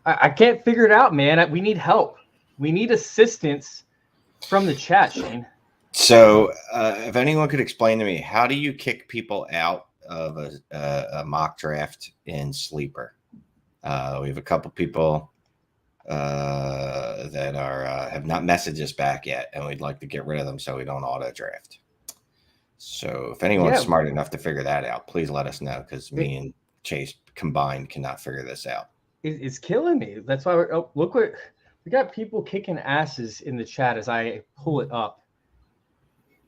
I can't figure it out, man. We need help. We need assistance from the chat, Shane. So, if anyone could explain to me, how do you kick people out of a mock draft in Sleeper? We have a couple people that have not messaged us back yet, and we'd like to get rid of them so we don't auto draft. So, if anyone's smart enough to figure that out, please let us know, because me and Chase combined cannot figure this out. It's killing me. That's why look what we got. People kicking asses in the chat as I pull it up.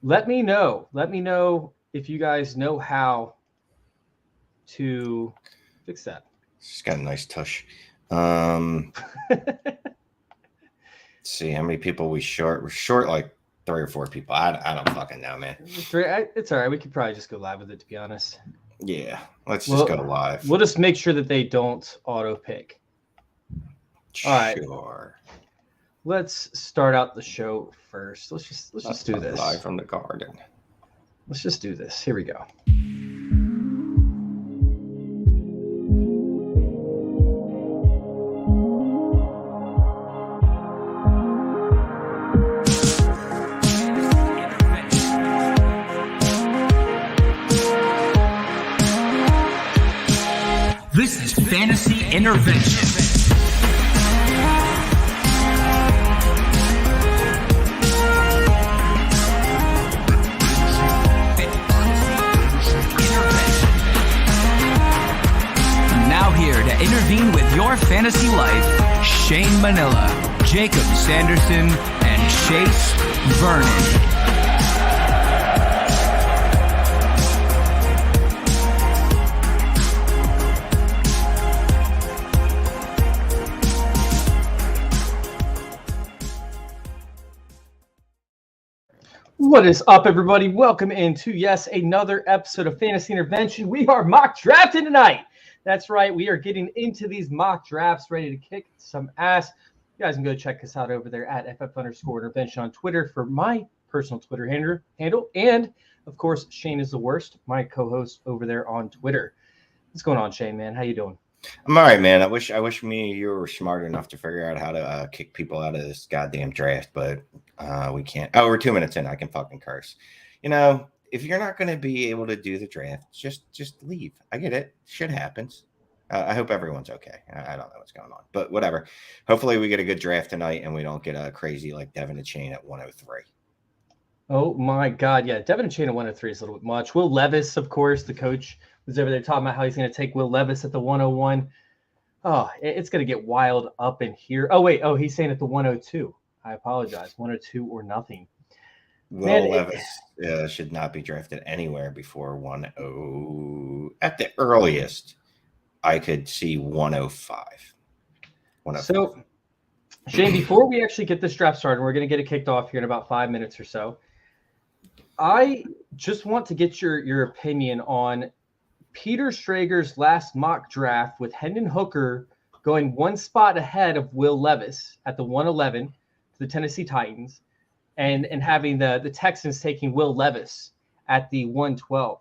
Let me know if you guys know how to fix that. She's got a nice tush. Let's see how many people we short. We're short like 3 or 4 people. I don't fucking know, man. It's all right. We could probably just go live with it, to be honest. Yeah, let's just go live. We'll just make sure that they don't auto pick. Sure. All right. Let's start out the show first. Let's just do this. Live from the garden. Let's just do this. Here we go. This is Fantasy Intervention. Now here to intervene with your fantasy life, Shane Manila, Jacob Sanderson, and Chase Vernon. What is up, everybody? Welcome into, another episode of Fantasy Intervention. We are mock drafting tonight. That's right. We are getting into these mock drafts, ready to kick some ass. You guys can go check us out over there at FF_intervention on Twitter for my personal Twitter handle. And, of course, Shane is the worst, my co-host over there on Twitter. What's going on, Shane, man? How you doing? I'm all right, man. I wish me and you were smart enough to figure out how to kick people out of this goddamn draft, but we can't. Oh, we're 2 minutes in. I can fucking curse. You know, if you're not going to be able to do the draft, just leave. I get it. Shit happens. I hope everyone's okay. I don't know what's going on, but whatever. Hopefully we get a good draft tonight and we don't get a crazy like Devin Achane at 103. Oh, my God. Yeah, Devin Achane at 103 is a little bit much. Will Levis, of course, the coach, was over there talking about how he's going to take Will Levis at the 101. Oh, it's going to get wild up in here. Oh, wait. Oh, he's saying at the 102. I apologize. 102 or nothing. Will Levis should not be drafted anywhere before 105. At the earliest, I could see 105. 105. So, Shane, before we actually get this draft started, we're going to get it kicked off here in about 5 minutes or so. I just want to get your opinion on Peter Strager's last mock draft with Hendon Hooker going one spot ahead of Will Levis at the 111 to the Tennessee Titans and having the Texans taking Will Levis at the 112.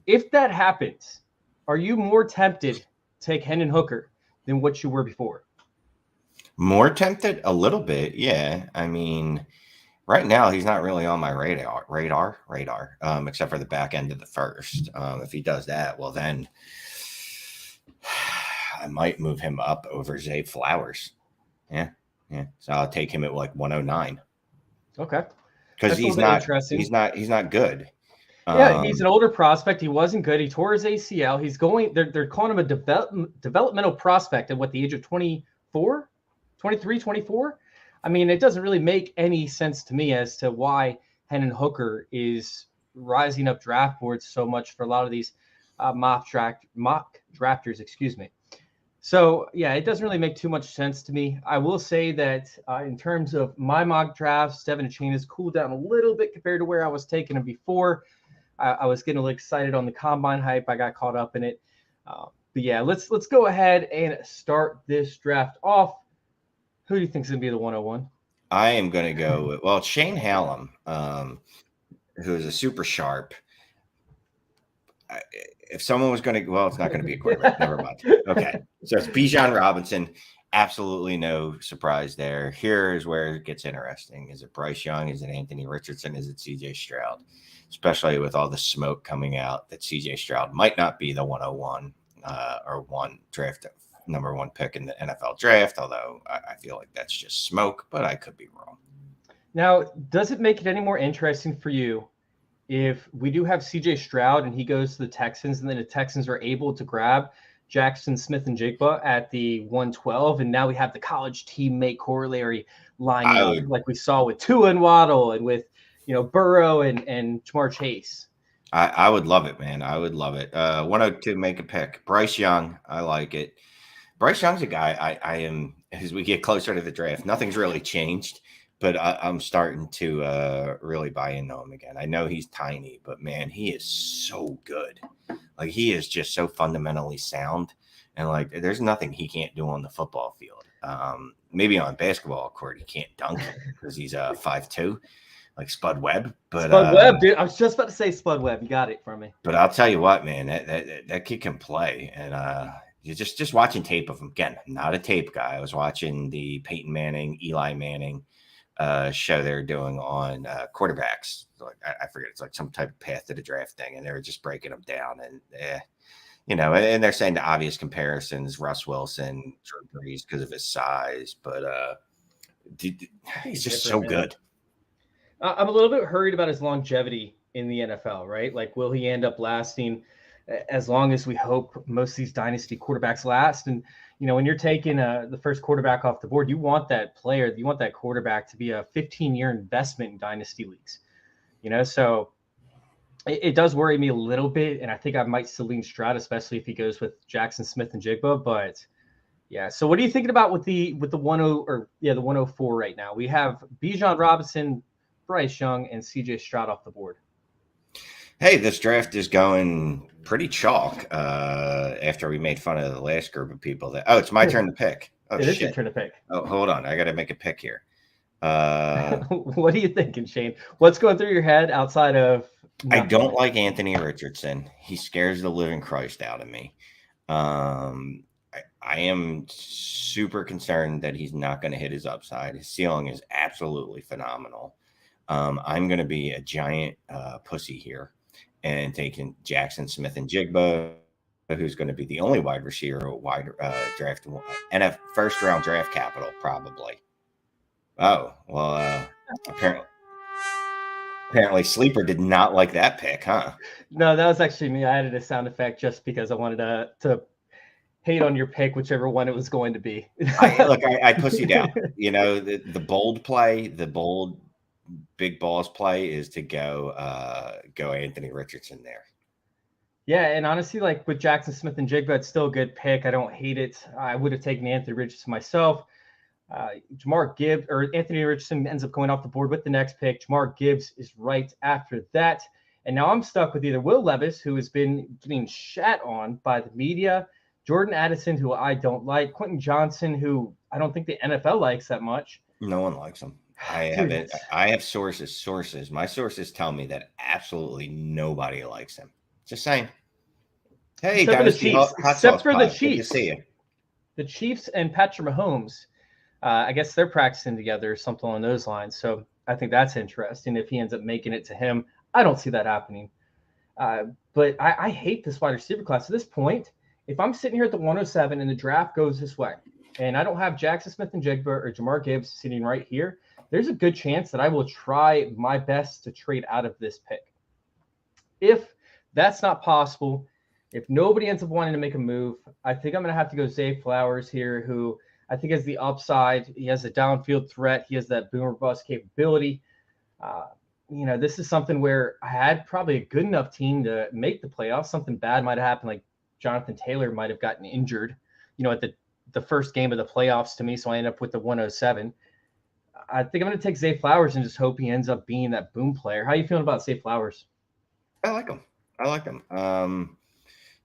If that happens, are you more tempted to take Hendon Hooker than what you were before? More tempted? A little bit, yeah. I mean, right now he's not really on my radar, except for the back end of the first. If he does that, well, then I might move him up over Zay Flowers. Yeah. So I'll take him at like 109. Okay. Because he's not good. Yeah, he's an older prospect. He wasn't good. He tore his ACL. He's going. They're calling him a developmental prospect at what, the age of 24, 23, 24. I mean, it doesn't really make any sense to me as to why Hendon Hooker is rising up draft boards so much for a lot of these mock drafters. Excuse me. So, yeah, it doesn't really make too much sense to me. I will say that in terms of my mock drafts, Devin Achane has cooled down a little bit compared to where I was taking him before. I was getting a little excited on the combine hype. I got caught up in it. But, yeah, let's go ahead and start this draft off. Who do you think is going to be the 101? I am going to go with, well, Shane Hallam, who is a super sharp. If someone was going to, well, it's not going to be a quarterback. Never mind. Okay. So it's Bijan Robinson. absolutely no surprise there. Here's where it gets interesting. Is it Bryce Young? Is it Anthony Richardson? Is it CJ Stroud? Especially with all the smoke coming out that CJ Stroud might not be the 101 or number one pick in the NFL draft, although I feel like that's just smoke, but I could be wrong. Now, does it make it any more interesting for you if we do have CJ Stroud and he goes to the Texans, and then the Texans are able to grab Jackson Smith-Njigba at the 112, and now we have the college teammate corollary lining up like we saw with Tua and Waddle and with Burrow and Jamar Chase? I would love it, man. I would love it. 102, make a pick. Bryce Young, I like it. Bryce Young's a guy I am, as we get closer to the draft, nothing's really changed, but I'm starting to really buy into him again. I know he's tiny, but man, he is so good. Like, he is just so fundamentally sound, and like, there's nothing he can't do on the football field. Maybe on basketball court he can't dunk because he's 5'2", like Spud Webb. But Spud Webb, dude, I was just about to say Spud Webb. You got it from me. But I'll tell you what, man, that kid can play, and you're just watching tape of him. Again, not a tape guy. I was watching the Peyton Manning, Eli Manning show they're doing on quarterbacks. Like, I forget, it's like some type of path to the draft thing, and they were just breaking them down. And and they're saying the obvious comparisons: Russ Wilson, Drew Brees, because of his size, but he's just so good. I'm a little bit worried about his longevity in the NFL, right? Like, will he end up lasting as long as we hope most of these dynasty quarterbacks last? And, when you're taking the first quarterback off the board, you want that quarterback to be a 15-year investment in dynasty leagues, so it does worry me a little bit. And I think I might still lean Stroud, especially if he goes with Jackson Smith-Njigba. But yeah. So what are you thinking about with the 104 right now? We have Bijan Robinson, Bryce Young, and CJ Stroud off the board. Hey, this draft is going pretty chalk after we made fun of the last group of people. It's my turn to pick. Oh, it is your turn to pick. Oh, hold on. I got to make a pick here. What are you thinking, Shane? What's going through your head outside of I don't like Anthony Richardson. He scares the living Christ out of me. I am super concerned that he's not going to hit his upside. His ceiling is absolutely phenomenal. I'm going to be a giant pussy here and taking Jackson Smith-Njigba, who's going to be the only wide receiver draft and a first-round draft capital, probably. Oh, well, apparently Sleeper did not like that pick, huh? No, that was actually me. I added a sound effect just because I wanted to hate on your pick, whichever one it was going to be. I pussied out. The bold play, the bold big balls play is to go Anthony Richardson there. Yeah, and honestly, like with Jackson Smith-Njigba, it's still a good pick. I don't hate it. I would have taken Anthony Richardson myself. Jamar Gibbs or Anthony Richardson ends up going off the board with the next pick. Jamar Gibbs is right after that. And now I'm stuck with either Will Levis, who has been getting shat on by the media, Jordan Addison, who I don't like, Quentin Johnson, who I don't think the NFL likes that much. No one likes him. I have sources. My sources tell me that absolutely nobody likes him. Just saying. Hey, except for the Chiefs. Good to see you. The Chiefs and Patrick Mahomes, I guess they're practicing together or something along those lines. So I think that's interesting. If he ends up making it to him, I don't see that happening. But I hate this wide receiver class. At this point, if I'm sitting here at the 107 and the draft goes this way, and I don't have Jackson Smith-Njigba or Jamar Gibbs sitting right here, there's a good chance that I will try my best to trade out of this pick. If that's not possible, if nobody ends up wanting to make a move, I think I'm going to have to go Zay Flowers here, who I think has the upside. He has a downfield threat. He has that boomer bust capability. This is something where I had probably a good enough team to make the playoffs. Something bad might have happened, like Jonathan Taylor might have gotten injured, at the first game of the playoffs to me, so I end up with the 107. I think I'm going to take Zay Flowers and just hope he ends up being that boom player. How are you feeling about Zay Flowers? I like him.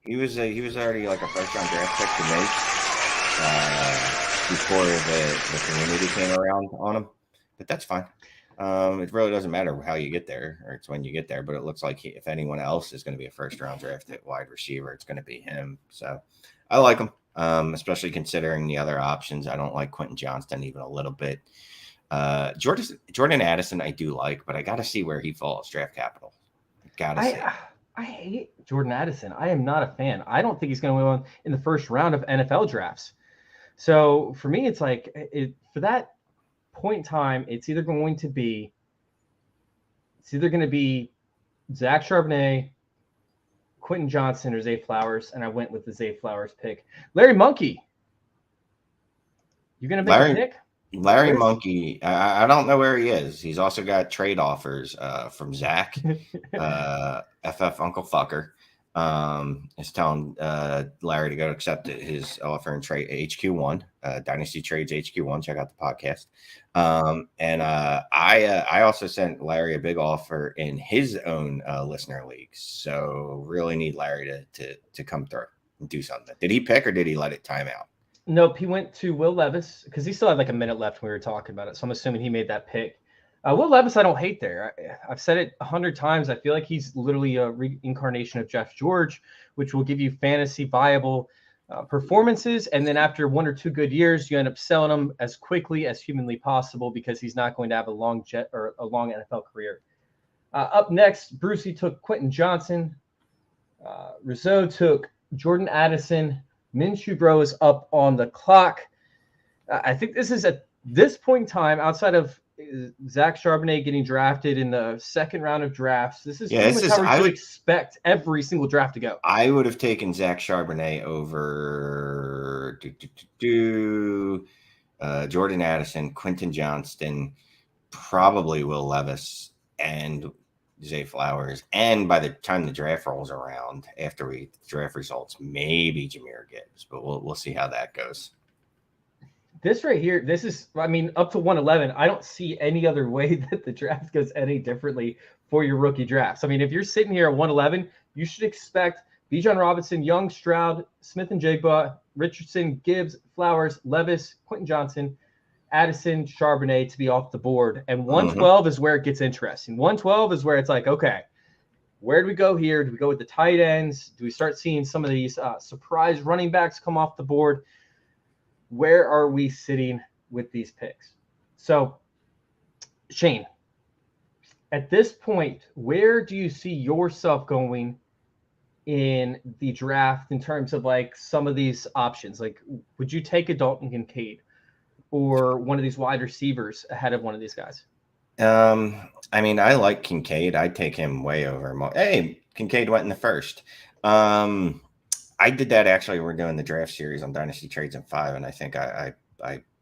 He was already like a first-round draft pick to me before the community came around on him, but that's fine. It really doesn't matter how you get there, or it's when you get there, but it looks like if anyone else is going to be a first-round draft wide receiver, it's going to be him. So I like him. especially considering the other options. I don't like Quentin Johnston even a little bit. Jordan Addison I do like, but I got to see where he falls draft capital. Got to see. I hate Jordan Addison. I am not a fan. I don't think he's going to win in the first round of NFL drafts. So for me, it's like for that point in time, it's either going to be Zach Charbonnet, Quentin Johnston, or Zay Flowers, and I went with the Zay Flowers pick. Larry Monkey, you going to make a pick? Larry Monkey, I don't know where he is. He's also got trade offers from Zach, FF Uncle Fucker. Is telling Larry to go accept his offer and trade HQ1, Dynasty Trades HQ1. Check out the podcast. And I also sent Larry a big offer in his own listener leagues. So really need Larry to come through and do something. Did he pick or did he let it time out? Nope, he went to Will Levis because he still had like a minute left when we were talking about it. So I'm assuming he made that pick. Will Levis, I don't hate there. I've said it 100 times. I feel like he's literally a reincarnation of Jeff George, which will give you fantasy viable performances. And then after 1 or 2 good years, you end up selling him as quickly as humanly possible because he's not going to have a long NFL career. Up next, Brucey took Quentin Johnson. Rizzo took Jordan Addison. Minshew Bro is up on the clock. I think this is at this point in time, outside of Zach Charbonnet getting drafted in the second round of drafts, this is how we should expect every single draft to go. I would have taken Zach Charbonnet over Jordan Addison, Quentin Johnston, probably Will Levis, and Zay Flowers. And by the time the draft rolls around, after draft results, maybe Jahmyr Gibbs, but we'll see how that goes. This right here, up to 111. I don't see any other way that the draft goes any differently for your rookie drafts. I mean, if you're sitting here at 111, you should expect Bijan Robinson, Young, Stroud, Smith and Jigba, Richardson, Gibbs, Flowers, Levis, Quentin Johnson, Addison, Charbonnet to be off the board. And 112 is where it gets interesting. 112 is where it's like, okay, where do we go here? Do we go with the tight ends? Do we start seeing some of these surprise running backs come off the board? Where are we sitting with these picks? So, Shane, at this point, where do you see yourself going in the draft in terms of like some of these options? Like, would you take a Dalton Kincaid or one of these wide receivers ahead of one of these guys? I mean, I like Kincaid. I'd take him way over. Hey, Kincaid went in the first. I did that actually. We're doing the draft series on Dynasty Trades in 5, and I think I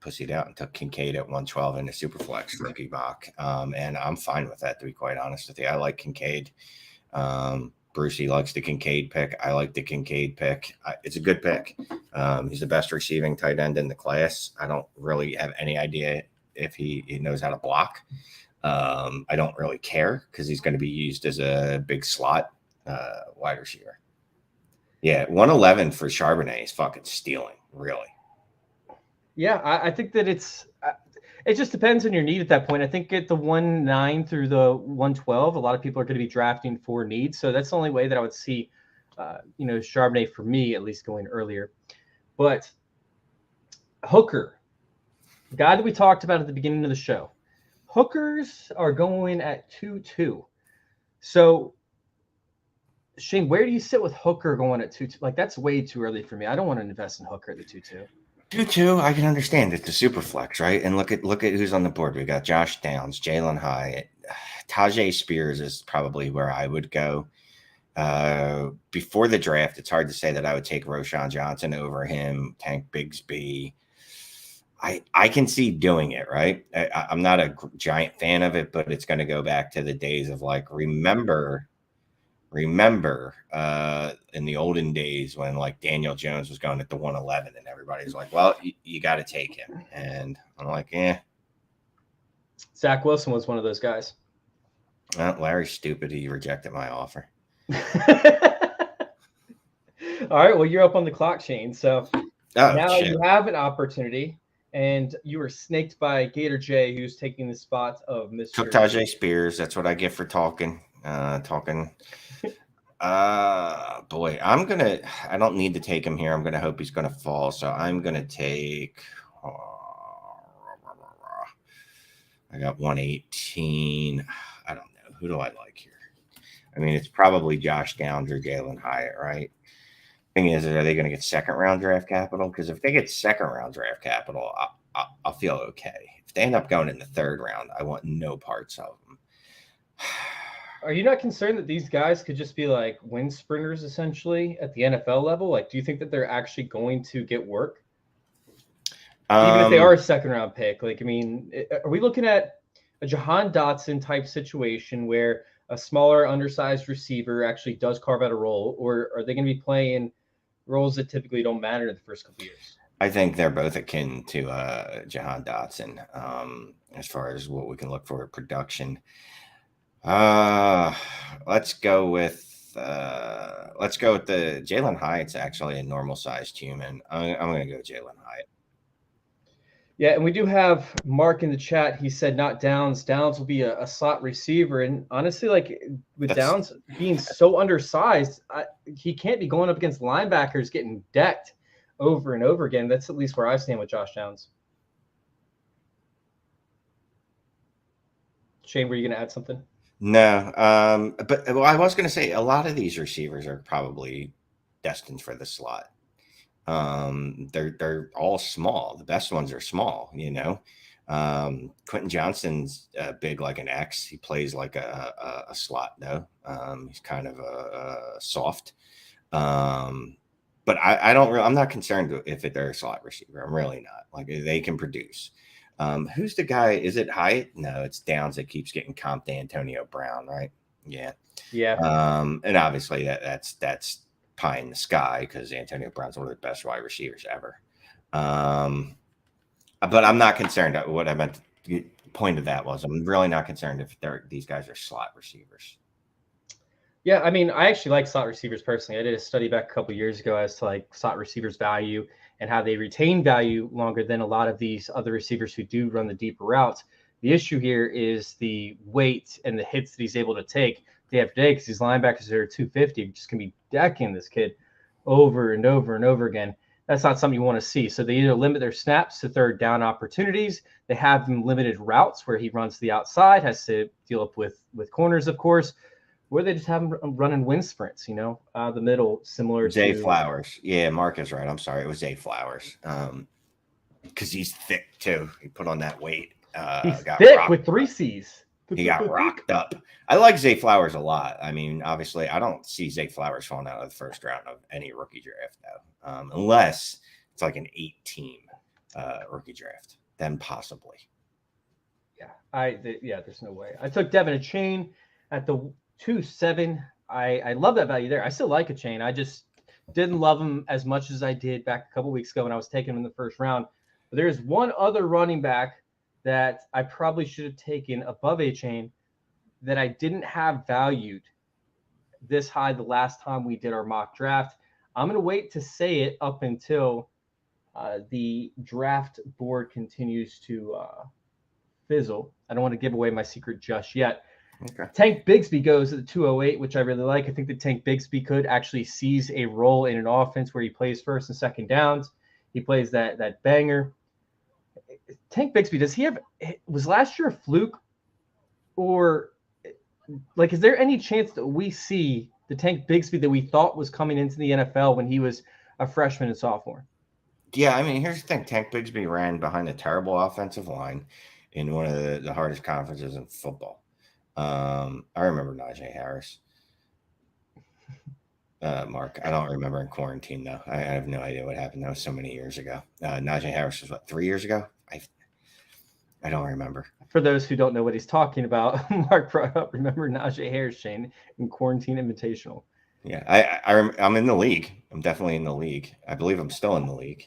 pussied out and took Kincaid at 112 in the SuperFlex Rookie Mock. And I'm fine with that, to be quite honest with you. I like Kincaid. Brucey likes the Kincaid pick. I like the Kincaid pick. It's a good pick. He's the best receiving tight end in the class. I don't really have any idea if he knows how to block. I don't really care because he's going to be used as a big slot wide receiver. Yeah, 111 for Charbonnet is fucking stealing, really. Yeah, I think that it just depends on your need at that point. I think at the 1-9 through the 112, a lot of people are going to be drafting for needs. So that's the only way that I would see, Charbonnet for me, at least going earlier. But Hooker, the guy that we talked about at the beginning of the show, hookers are going at 2-2. So, Shane, where do you sit with Hooker going at 2-2? Like, that's way too early for me. I don't want to invest in Hooker at the 2-2. 2-2, I can understand. It's a super flex, right? And look at who's on the board. We got Josh Downs, Jalen Hyatt, Tajay Spears is probably where I would go. Before the draft, it's hard to say that I would take Roschon Johnson over him, Tank Bigsby. I can see doing it, right? I'm not a giant fan of it, but it's going to go back to the days of like, remember in the olden days when like Daniel Jones was going at the 111 and everybody's like, well, you got to take him. And I'm like, Zach Wilson was one of those guys. Larry's stupid. He rejected my offer. All right. Well, you're up on the clock, Shane. So now shit. You have an opportunity and you were snaked by Gator J, who's taking the spot of Mr. Took Tajay Spears. That's what I get for talking. Boy, I don't need to take him here. I'm gonna hope he's gonna fall. So I'm gonna take. I got 118. I don't know. Who do I like here? I mean, it's probably Josh Downs or Jalen Hyatt, right? Thing is, are they going to get second round draft capital? Because if they get second round draft capital, I'll feel okay. If they end up going in the third round, I want no parts of them. Are you not concerned that these guys could just be like wind sprinters essentially at the NFL level? Like, do you think that they're actually going to get work? Even if they are a second round pick? Like, I mean, are we looking at a Jahan Dotson type situation where a smaller, undersized receiver actually does carve out a role, or are they going to be playing roles that typically don't matter in the first couple of years? I think they're both akin to Jahan Dotson as far as what we can look for in production. Let's go with the Jalen Hyatt's actually a normal sized human. I'm going to go Jalen Hyatt. Yeah, and we do have Mark in the chat. He said not Downs. Downs will be a slot receiver. And honestly, like with Downs being so undersized, he can't be going up against linebackers getting decked over and over again. That's at least where I stand with Josh Downs. Shane, were you going to add something? No, but I was going to say a lot of these receivers are probably destined for the slot. They're all small. The best ones are small, you know. Quentin Johnston's big like an X. He plays like a slot though. He's kind of a soft. But I'm not concerned if they're a slot receiver. I'm really not. Like they can produce. Who's the guy? Is it Hyatt? No, it's Downs that keeps getting comped to Antonio Brown, right? Yeah. And obviously that's pie in the sky because Antonio Brown's one of the best wide receivers ever. But I'm not concerned. What I meant to point of that was I'm really not concerned if these guys are slot receivers. Yeah, I mean, I actually like slot receivers personally. I did a study back a couple of years ago as to like slot receivers' value and how they retain value longer than a lot of these other receivers who do run the deeper routes. The issue here is the weight and the hits that he's able to take day after day because these linebackers that are 250 just can be decking this kid over and over and over again. That's not something you want to see. So they either limit their snaps to third down opportunities. They have them limited routes where he runs to the outside, has to deal up with corners, of course, where they just have him running wind sprints, you know, the middle, similar Zay to Flowers. Yeah, Mark is right. I'm sorry. It was Zay Flowers. Because he's thick too. He put on that weight. He's thick with 3 C's. He got rocked up. I like Zay Flowers a lot. I mean, obviously, I don't see Zay Flowers falling out of the first round of any rookie draft, though, unless it's like an 8-team rookie draft. Then possibly. Yeah, there's no way. I took Devin Achane at the 2-7. I love that value there. I still like Achane. I just didn't love him as much as I did back a couple weeks ago when I was taking him in the first round. But there's one other running back that I probably should have taken above Achane that I didn't have valued this high the last time we did our mock draft. I'm going to wait to say it up until the draft board continues to fizzle. I don't want to give away my secret just yet. Okay. Tank Bigsby goes at the 208, which I really like. I think that Tank Bigsby could actually seize a role in an offense where he plays first and second downs. He plays that banger. Tank Bigsby, was last year a fluke? Or, like, is there any chance that we see the Tank Bigsby that we thought was coming into the NFL when he was a freshman and sophomore? Yeah, I mean, here's the thing. Tank Bigsby ran behind a terrible offensive line in one of the hardest conferences in football. I remember Najee Harris. Mark, I don't remember in quarantine, though. I have no idea what happened. That was so many years ago. Najee Harris was, 3 years ago? I don't remember. For those who don't know what he's talking about, Mark brought up, remember Najee Harris, Shane, in Quarantine Invitational. Yeah, I'm in the league. I'm definitely in the league. I believe I'm still in the league.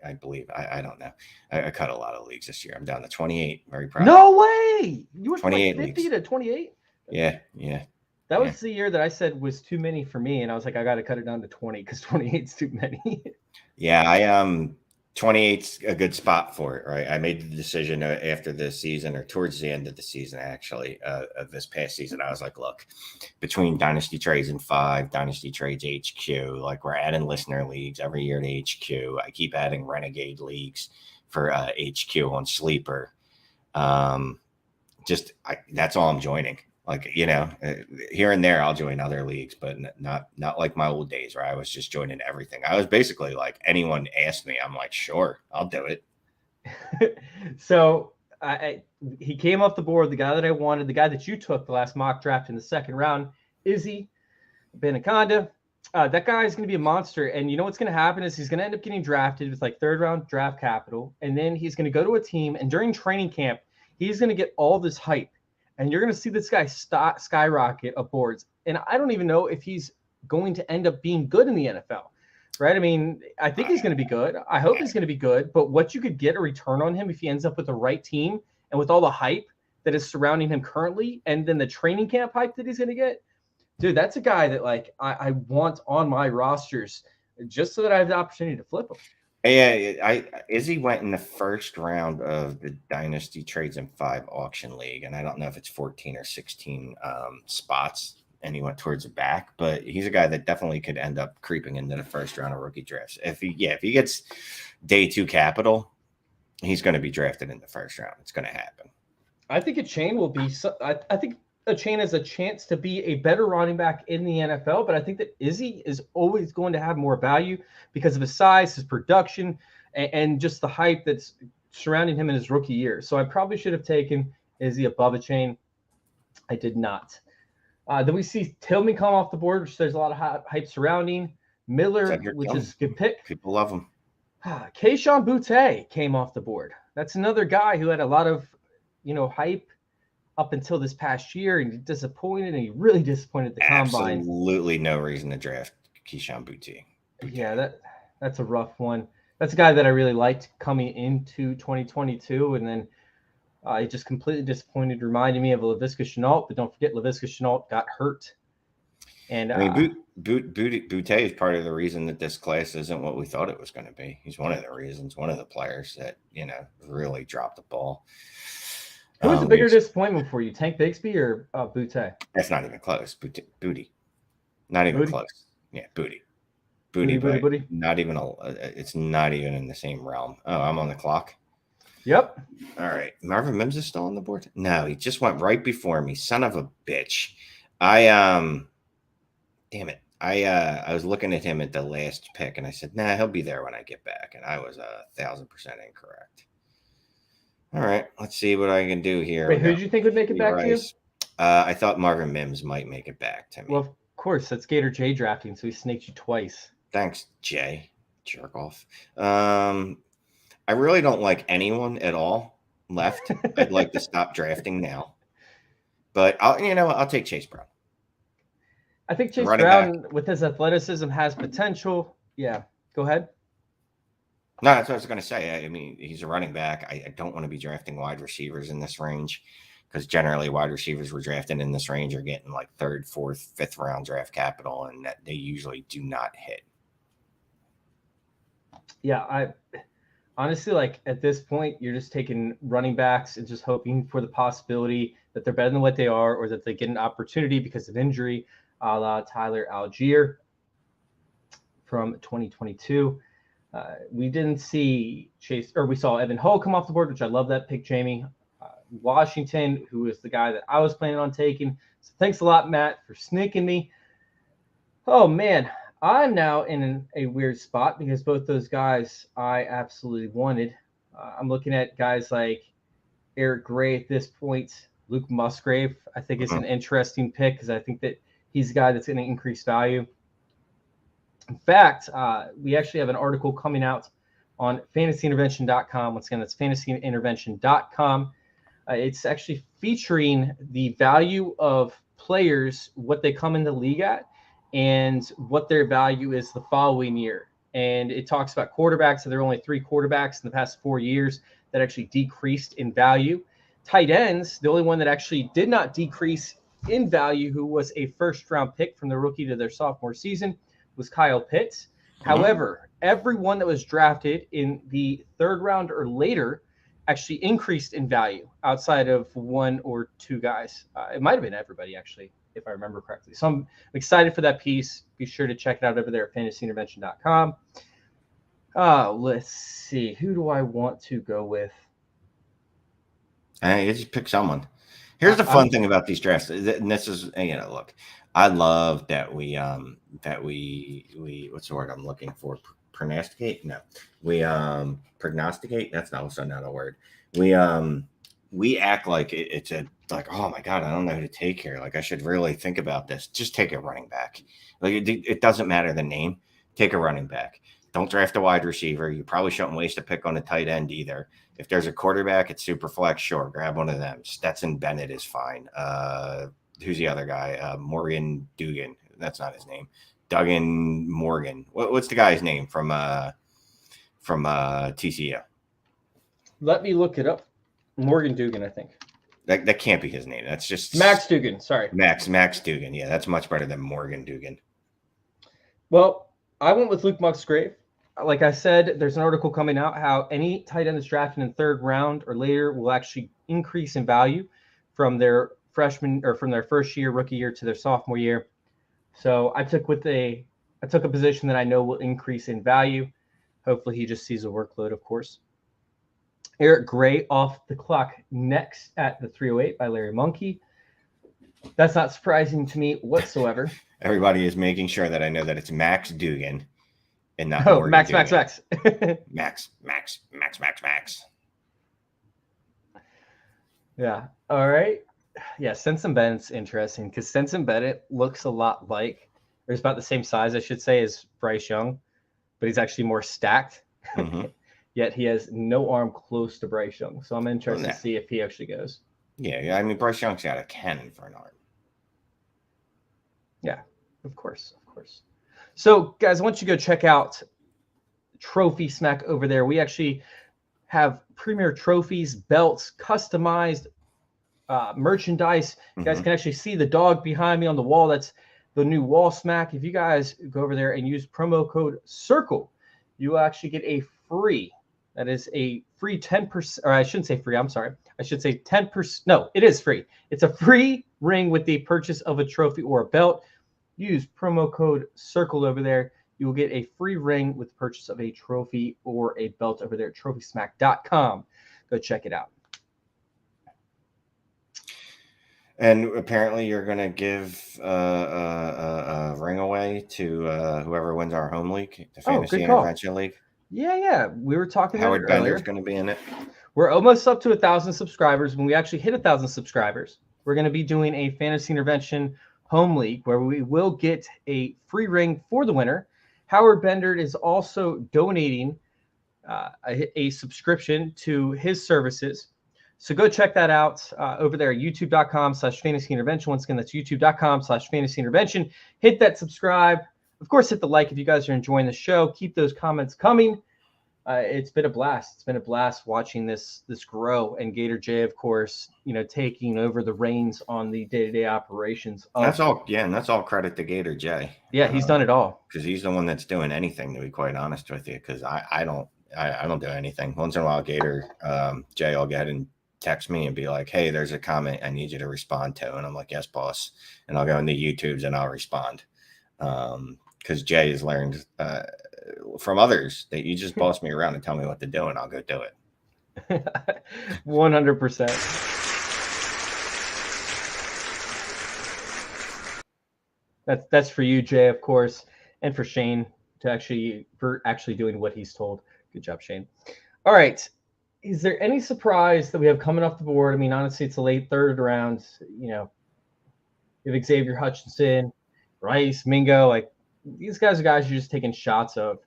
I believe. I don't know. I cut a lot of leagues this year. I'm down to 28. Very proud. No way! You were 28 from 50 leagues. to 28? Yeah. That was the year that I said was too many for me, and I was like, I got to cut it down to 20 because 28 is too many. Yeah, 28's a good spot for it, right? I made the decision after the season, or towards the end of the season, actually, of this past season. I was like, look, between Dynasty Trades and 5, Dynasty Trades HQ, like we're adding listener leagues every year to HQ. I keep adding Renegade leagues for HQ on Sleeper. That's all I'm joining. Like, here and there I'll join other leagues, but not like my old days where I was just joining everything. I was basically like, anyone asked me, I'm like, sure, I'll do it. So he came off the board, the guy that I wanted, the guy that you took the last mock draft in the second round, Izzy Benaconda. That guy is going to be a monster. And you know what's going to happen is he's going to end up getting drafted with like third round draft capital. And then he's going to go to a team. And during training camp, he's going to get all this hype. And you're going to see this guy skyrocket up boards. And I don't even know if he's going to end up being good in the NFL, right? I mean, I think he's going to be good. I hope he's going to be good. But what you could get a return on him if he ends up with the right team and with all the hype that is surrounding him currently, and then the training camp hype that he's going to get, dude, that's a guy that like I want on my rosters just so that I have the opportunity to flip him. Yeah, Izzy went in the first round of the Dynasty Trades in 5 auction league, and I don't know if it's 14 or 16 spots, and he went towards the back, but he's a guy that definitely could end up creeping into the first round of rookie drafts. If he gets day 2 capital, he's going to be drafted in the first round. It's going to happen. I think a chain will be. I think a chain has a chance to be a better running back in the NFL, but I think that Izzy is always going to have more value because of his size, his production, and just the hype that's surrounding him in his rookie year. So I probably should have taken Izzy above a chain. I did not. Then we see Tillman come off the board, which there's a lot of hype surrounding. Miller, which is a good pick. People love him. Kayshon Boutte came off the board. That's another guy who had a lot of, hype up until this past year, and he disappointed, and he really disappointed the combine. Absolutely no reason to draft Kayshon Boutte. Yeah, that's a rough one. That's a guy that I really liked coming into 2022, and then he just completely disappointed, reminding me of Laviska Shenault, but don't forget Laviska Shenault got hurt. And I mean, Boutte is part of the reason that this class isn't what we thought it was going to be. He's one of the reasons, one of the players that, really dropped the ball. Who was the bigger disappointment for you, Tank Bigsby or Boutte? That's not even close. Booty. Not even close. Yeah, Booty. Booty. Not even it's not even in the same realm. Oh, I'm on the clock. Yep. All right. Marvin Mims is still on the board? No, he just went right before me. Son of a bitch. Damn it. I was looking at him at the last pick, and I said, nah, he'll be there when I get back. And I was 1,000% incorrect. All right, let's see what I can do here. Wait, who did you think would make it back to you? I thought Marvin Mims might make it back to me. Well, of course, that's Gator J drafting, so he snaked you twice. Thanks, Jay. Jerk off. I really don't like anyone at all left. I'd like to stop drafting now. But I'll take Chase Brown. I think Chase Brown, with his athleticism, has potential. Yeah, go ahead. No, that's what I was going to say. I mean, he's a running back. I don't want to be drafting wide receivers in this range because generally wide receivers we're drafting in this range are getting like 3rd, 4th, 5th round draft capital, and that they usually do not hit. Yeah, I honestly, like at this point, you're just taking running backs and just hoping for the possibility that they're better than what they are, or that they get an opportunity because of injury, a la Tyler Algier from 2022. We didn't see we saw Evan Hull come off the board, which I love that pick, Jamie. Washington, who is the guy that I was planning on taking. So thanks a lot, Matt, for sneaking me. Oh, man, I'm now in a weird spot because both those guys I absolutely wanted. I'm looking at guys like Eric Gray at this point. Luke Musgrave, I think, is an interesting pick because I think that he's a guy that's going to increase value. In fact, we actually have an article coming out on fantasyintervention.com. Once again, that's fantasyintervention.com. It's actually featuring the value of players, what they come in the league at, and what their value is the following year. And it talks about quarterbacks. So there are only 3 quarterbacks in the past 4 years that actually decreased in value. Tight ends, the only one that actually did not decrease in value, who was a first-round pick from the rookie to their sophomore season, was Kyle Pitts. However, everyone that was drafted in the third round or later actually increased in value outside of one or two guys. It might have been everybody, actually, if I remember correctly. So I'm excited for that piece. Be sure to check it out over there at fantasyintervention.com. Let's see. Who do I want to go with? You just pick someone. Here's the fun thing about these drafts, and this is, look, I love that we what's the word I'm looking for? Prognosticate? No, we prognosticate. That's also not a word. We act like it's like, oh my God, I don't know who to take here. Like, I should really think about this. Just take a running back. Like, it doesn't matter the name. Take a running back. Don't draft a wide receiver. You probably shouldn't waste a pick on a tight end either. If there's a quarterback at SuperFlex, sure, grab one of them. Stetson Bennett is fine. Who's the other guy? Morgan Dugan. That's not his name. Duggan Morgan. What's the guy's name from TCU? Let me look it up. Morgan Dugan, I think. That can't be his name. That's just Max Dugan. Sorry. Max Dugan. Yeah, that's much better than Morgan Dugan. Well, I went with Luke Musgrave. Like I said, there's an article coming out how any tight end that's drafted in the third round or later will actually increase in value from their freshman or from their first year, rookie year to their sophomore year. So I took a position that I know will increase in value. Hopefully he just sees a workload, of course. Eric Gray off the clock next at the 308 by Larry Monkey. That's not surprising to me whatsoever. Everybody is making sure that I know that it's Max Dugan and not Max. Max. Yeah. All right. Yeah, Stetson Bennett's interesting because Stetson Bennett looks a lot like, or he's about the same size, I should say, as Bryce Young, but he's actually more stacked. Mm-hmm. Yet he has no arm close to Bryce Young. So I'm interested to see if he actually goes. Yeah, I mean, Bryce Young's got a cannon for an arm. Yeah, of course. So, guys, I want you to go check out Trophy Smack over there. We actually have premier trophies, belts, customized merchandise. You guys can actually see the dog behind me on the wall. That's the new wall smack. If you guys go over there and use promo code CIRCLE, you will actually get a free, that is a free 10%, or I shouldn't say free, I'm sorry. I should say 10%. No, it is free. It's a free ring with the purchase of a trophy or a belt. Use promo code CIRCLE over there. You will get a free ring with the purchase of a trophy or a belt over there at trophysmack.com. Go check it out. And apparently you're going to give a ring away to whoever wins our home league, the Fantasy Intervention League. Yeah. We were talking about Howard Bender's going to be in it. We're almost up to 1,000 subscribers. When we actually hit 1,000 subscribers, we're going to be doing a Fantasy Intervention home league where we will get a free ring for the winner. Howard Bender is also donating a subscription to his services. So go check that out over there at youtube.com/fantasyintervention. Once again, that's youtube.com/fantasyintervention. Hit that subscribe. Of course, hit the like if you guys are enjoying the show. Keep those comments coming. It's been a blast. It's been a blast watching this grow, and Gator J, of course, taking over the reins on the day-to-day operations. That's all. Yeah, and that's all credit to Gator J. Yeah, he's done it all because he's the one that's doing anything. To be quite honest with you, because I don't do anything. Once in a while, Gator J will get and text me and be like, "Hey, there's a comment I need you to respond to," and I'm like, "Yes, boss," and I'll go into YouTube's and I'll respond. Because Jay has learned from others that you just boss me around and tell me what to do, and I'll go do it. 100%. That's for you, Jay, of course, and for Shane for actually doing what he's told. Good job, Shane. All right. Is there any surprise that we have coming off the board? I mean, honestly, it's a late third round. You have Xavier Hutchinson, Rice, Mingo. Like, these guys are guys you're just taking shots of.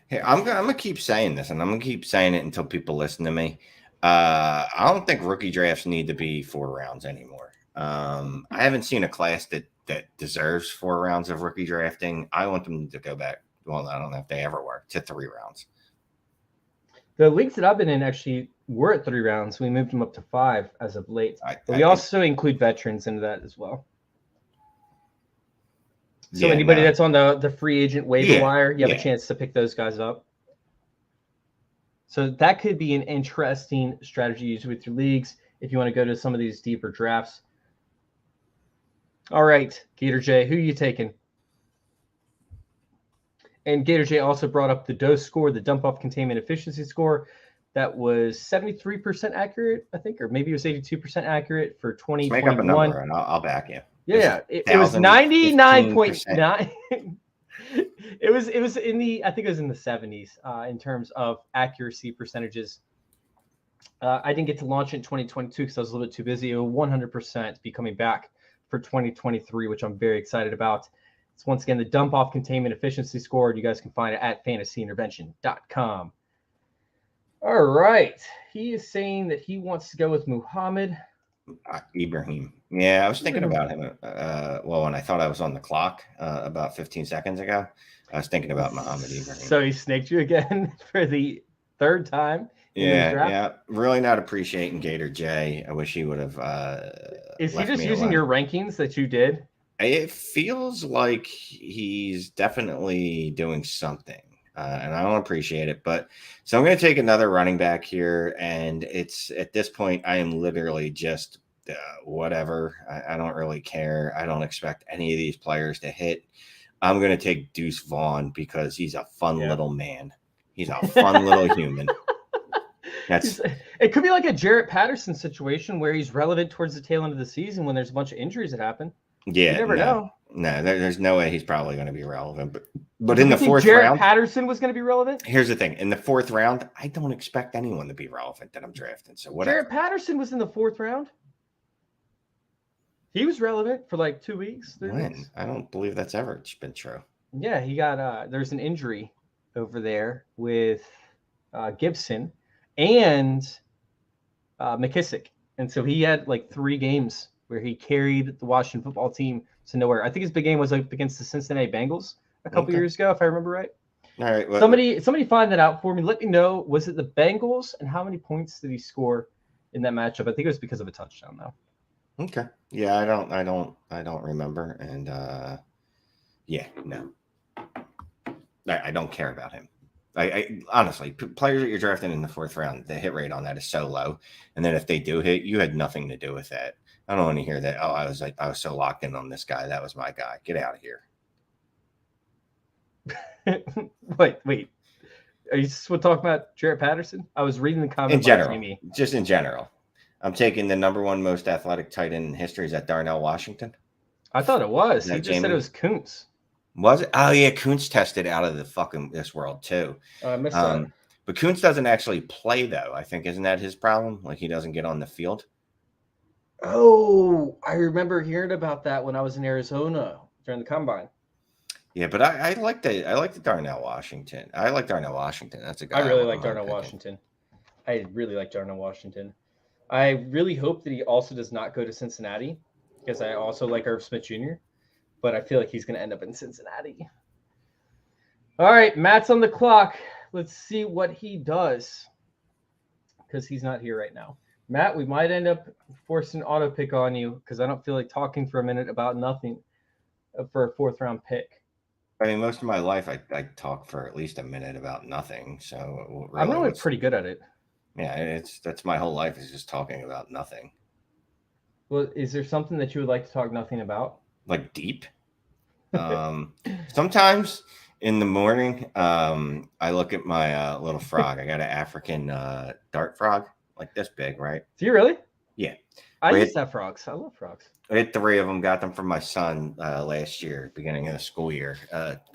Hey, I'm gonna keep saying this, and I'm gonna keep saying it until people listen to me. I don't think rookie drafts need to be 4 rounds anymore. I haven't seen a class that deserves 4 rounds of rookie drafting. I want them to go back. Well, I don't know if they ever were to 3 rounds. The leagues that I've been in actually were at 3 rounds. We moved them up to 5 as of late. But we also include veterans into that as well. So anybody that's on the free agent waiver wire, you have a chance to pick those guys up. So that could be an interesting strategy to use with your leagues if you want to go to some of these deeper drafts. All right, Gator J, who are you taking? And Gator J also brought up the dose score, the dump-off containment efficiency score. That was 73% accurate, I think, or maybe it was 82% accurate for 2021. Make up a number, and I'll back you. Yeah, it was 99.9. It was in the, I think it was in the 70s in terms of accuracy percentages. I didn't get to launch it in 2022 because I was a little bit too busy. It will 100% be coming back for 2023, which I'm very excited about. It's once again the dump off containment efficiency score. You guys can find it at fantasyintervention.com. All right. He is saying that he wants to go with Muhammad Ibrahim. Yeah, I was thinking about him. When I thought I was on the clock about 15 seconds ago, I was thinking about Muhammad Ibrahim. So he snaked you again for the third time. Yeah. Really not appreciating Gator J. I wish he would have. Is he just using your rankings that you did? It feels like he's definitely doing something. And I don't appreciate it, but so I'm going to take another running back here. And it's at this point, I am literally just whatever. I don't really care. I don't expect any of these players to hit. I'm going to take Deuce Vaughn because he's a fun little man. He's a fun little human. It could be like a Jarrett Patterson situation where he's relevant towards the tail end of the season when there's a bunch of injuries that happen. Yeah, you never know. No, there's no way he's probably going to be relevant. But in the fourth Jarrett round, Patterson was going to be relevant. Here's the thing: in the fourth round, I don't expect anyone to be relevant that I'm drafting. So whatever. Jarrett Patterson was in the fourth round. He was relevant for like 2 weeks. 3 weeks. I don't believe that's ever been true. Yeah, he got there's an injury over there with Gibson and McKissick, and so he had like 3 games where he carried the Washington football team to nowhere. I think his big game was like against the Cincinnati Bengals a couple years ago, if I remember right. All right. Well, somebody find that out for me. Let me know. Was it the Bengals, and how many points did he score in that matchup? I think it was because of a touchdown, though. Okay. Yeah, I don't remember, and no, I don't care about him. I honestly, players that you're drafting in the fourth round, the hit rate on that is so low, and then if they do hit, you had nothing to do with that. I don't want to hear that. Oh, I was so locked in on this guy. That was my guy. Get out of here. Wait. Are you still talking about Jarrett Patterson? I was reading the comment. In general, just in general. I'm taking the number 1 most athletic tight end in history. Is that Darnell Washington? I thought it was. He just said it was Kuntz. Was it? Oh, yeah. Kuntz tested out of the fucking this world, too. Oh, I missed that. But Kuntz doesn't actually play, though. I think, isn't that his problem? Like, he doesn't get on the field. Oh, I remember hearing about that when I was in Arizona during the combine. Yeah, but I like the Darnell Washington. I like Darnell Washington. That's a guy. I really like Darnell Washington. I really like Darnell Washington. I really hope that he also does not go to Cincinnati because I also like Irv Smith Jr., but I feel like he's going to end up in Cincinnati. All right, Matt's on the clock. Let's see what he does because he's not here right now. Matt, we might end up forcing an auto pick on you because I don't feel like talking for a minute about nothing for a 4th round pick. I mean, most of my life, I talk for at least a minute about nothing. So really, I'm really pretty good at it. Yeah, that's my whole life is just talking about nothing. Well, is there something that you would like to talk nothing about? Like deep? Sometimes in the morning, I look at my little frog. I got an African dart frog, like this big, right? Do you really? Yeah. I used to have frogs. I love frogs. I had 3 of them. Got them from my son last year, beginning of the school year.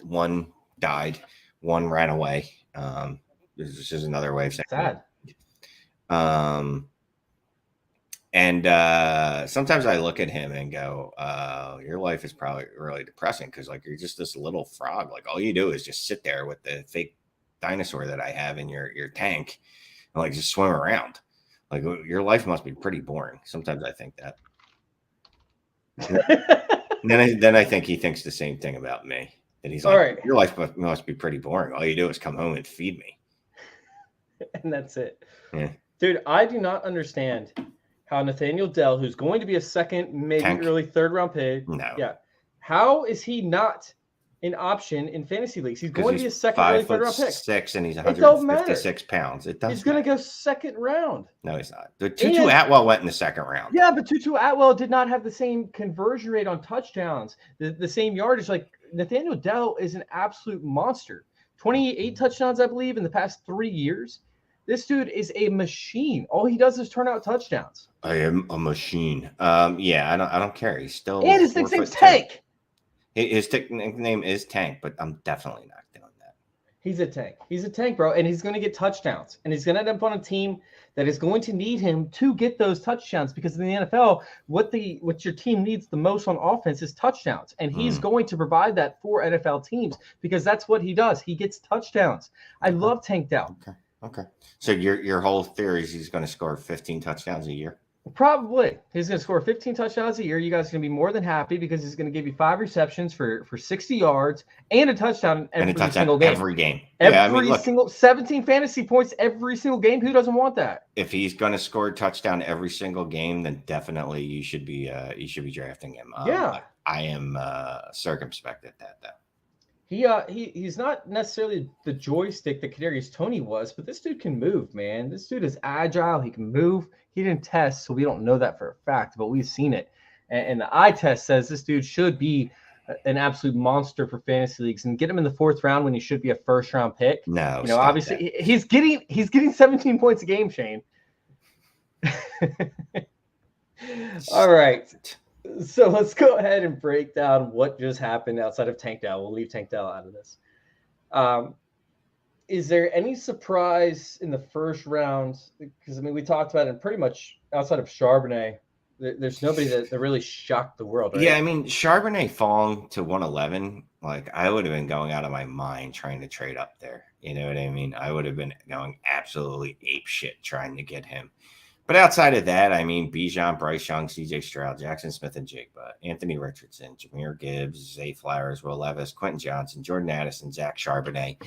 1 died. 1 ran away. This is just another way of saying sad. And sometimes I look at him and go, your life is probably really depressing because like you're just this little frog. Like all you do is just sit there with the fake dinosaur that I have in your tank and like just swim around. Like your life must be pretty boring. Sometimes I think that. then I think he thinks the same thing about me. That he's like, all right, your life must be pretty boring. All you do is come home and feed me. And that's it. Yeah. Dude, I do not understand how Nathaniel Dell, who's going to be a second, maybe Tank. early 3rd round pick. No. Yeah. How is he not an option in fantasy leagues? He's going to be a second early third round pick. 5'6" and he's It don't 156 pounds. It does. He's going to go second round. No, he's not. The Tutu Atwell went in the second round. Yeah, but Tutu Atwell did not have the same conversion rate on touchdowns, the same yardage. Like Nathaniel Dell is an absolute monster. 28 touchdowns, I believe, in the past 3 years. This dude is a machine. All he does is turn out touchdowns. I am a machine. Yeah, I don't care. He's still. And his nickname's Tank. His nickname is Tank, but I'm definitely not doing that. He's a tank. He's a tank, bro, and he's going to get touchdowns. And he's going to end up on a team that is going to need him to get those touchdowns, because in the NFL, what your team needs the most on offense is touchdowns. And he's going to provide that for NFL teams, because that's what he does. He gets touchdowns. I love Tank Dell. Okay. So your whole theory is he's going to score 15 touchdowns a year? Probably. He's going to score 15 touchdowns a year. You guys are going to be more than happy, because he's going to give you 5 receptions for 60 yards and a touchdown every single game. Every game. Every single 17 fantasy points every single game. Who doesn't want that? If he's going to score a touchdown every single game, then definitely you should be drafting him. I am circumspect at that, though. He's not necessarily the joystick that Kadarius Toney was, but this dude can move, man. This dude is agile. He can move. He didn't test, so we don't know that for a fact, but we've seen it. And the eye test says this dude should be an absolute monster for fantasy leagues, and get him in the 4th round when he should be a first-round pick. No, obviously he's getting 17 points a game, Shane. All right. So let's go ahead and break down what just happened outside of Tank Dell. We'll leave Tank Dell out of this. Is there any surprise in the first round? Because, we talked about it pretty much outside of Charbonnet. There's nobody that really shocked the world, right? Yeah, Charbonnet falling to 111, I would have been going out of my mind trying to trade up there. You know what I mean? I would have been going absolutely ape shit trying to get him. But outside of that, Bijan, Bryce Young, CJ Stroud, Jackson Smith and Jigba, Anthony Richardson, Jahmyr Gibbs, Zay Flowers, Will Levis, Quentin Johnson, Jordan Addison, Zach Charbonnet.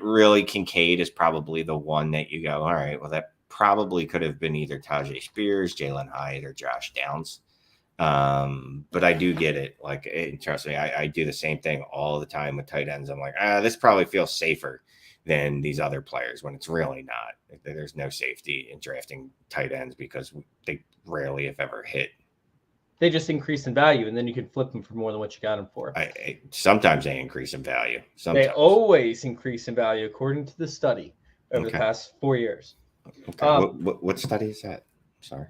Really, Kincaid is probably the one that you go, all right, well, that probably could have been either Tajay Spears, Jalen Hyatt, or Josh Downs. But I do get it. Trust me, I do the same thing all the time with tight ends. I'm like, this probably feels safer than these other players, when it's really not. There's no safety in drafting tight ends, because they rarely, if ever, hit. They just increase in value, and then you can flip them for more than what you got them for. Sometimes they increase in value. Sometimes. They always increase in value, according to the study over the past 4 years. Okay. What study is that? Sorry.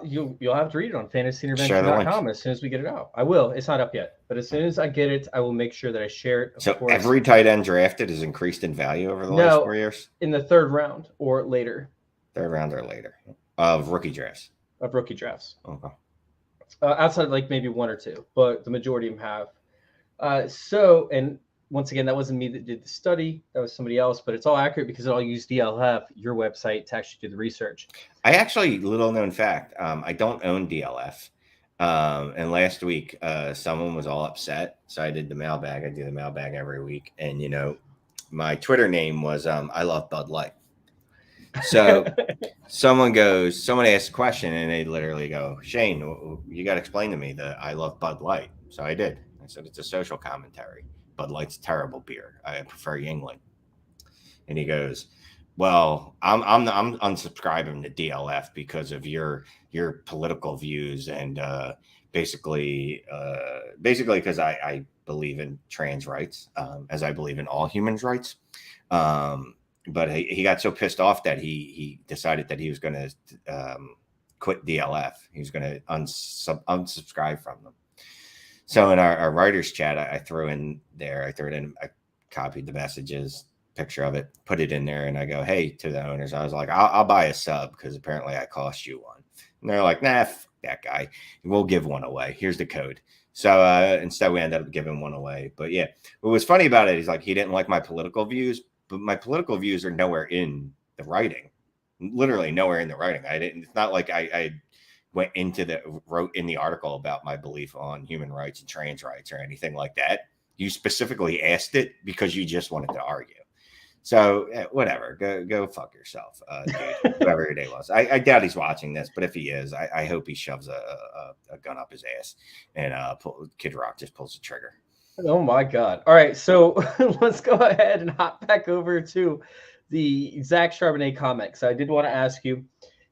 You'll have to read it on fantasyintervention.com as soon as we get it out. I will. It's not up yet, but as soon as I get it, I will make sure that I share it. So every tight end drafted is increased in value over the last 4 years? In the 3rd round or later. 3rd round or later of rookie drafts. Okay. Outside of maybe 1 or 2, but the majority of them have. And once again, that wasn't me that did the study. That was somebody else, but it's all accurate because it all used DLF, your website, to actually do the research. I actually, little known fact, I don't own DLF. And last week, someone was all upset. So I did the mailbag. I do the mailbag every week. And, my Twitter name was I Love Bud Light. So someone asks a question, and they literally go, Shane, you got to explain to me that I love Bud Light. So I did. I said, it's a social commentary. Bud Light's terrible beer. I prefer Yingling. And he goes, well, I'm unsubscribing to DLF because of your political views, and basically because I believe in trans rights, as I believe in all humans' rights. But he got so pissed off that he decided that he was going to quit DLF. He was going to unsubscribe from them. So in our writers chat, I copied the messages, picture of it, put it in there, and I go, hey, to the owners, I was like, I'll buy a sub because apparently I cost you one. And they're like, nah, fuck that guy. We'll give one away. Here's the code. So instead we ended up giving one away. But yeah, what was funny about it is he didn't like my political views, but my political views are nowhere in the writing, literally nowhere in the writing. It's not like I wrote in the article about my belief on human rights and trans rights or anything like that. You specifically asked it because you just wanted to argue. So whatever, go fuck yourself, dude, whoever your day was. I doubt he's watching this, but if he is, I hope he shoves a gun up his ass and Kid Rock just pulls the trigger. Oh my God. All right. So let's go ahead and hop back over to the Zach Charbonnet comment. So I did want to ask you,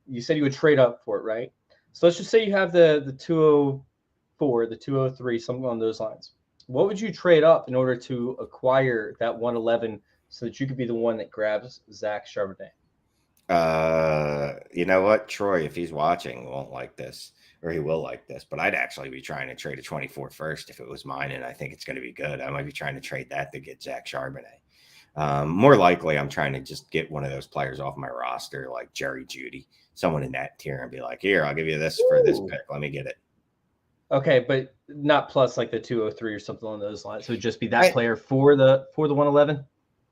you said you would trade up for it, right? So let's just say you have the 204, the 203, something on those lines. What would you trade up in order to acquire that 111 so that you could be the one that grabs Zach Charbonnet? You know what? Troy, if he's watching, won't like this. Or he will like this, but I'd actually be trying to trade a 24 first if it was mine, and I think it's going to be good. I might be trying to trade that to get Zach Charbonnet. More likely, I'm trying to just get one of those players off my roster, like Jerry Jeudy, someone in that tier, and be like, here, I'll give you this for this pick. Let me get it. Okay, but not plus like the 203 or something along those lines. So it'd just be that player for the 111?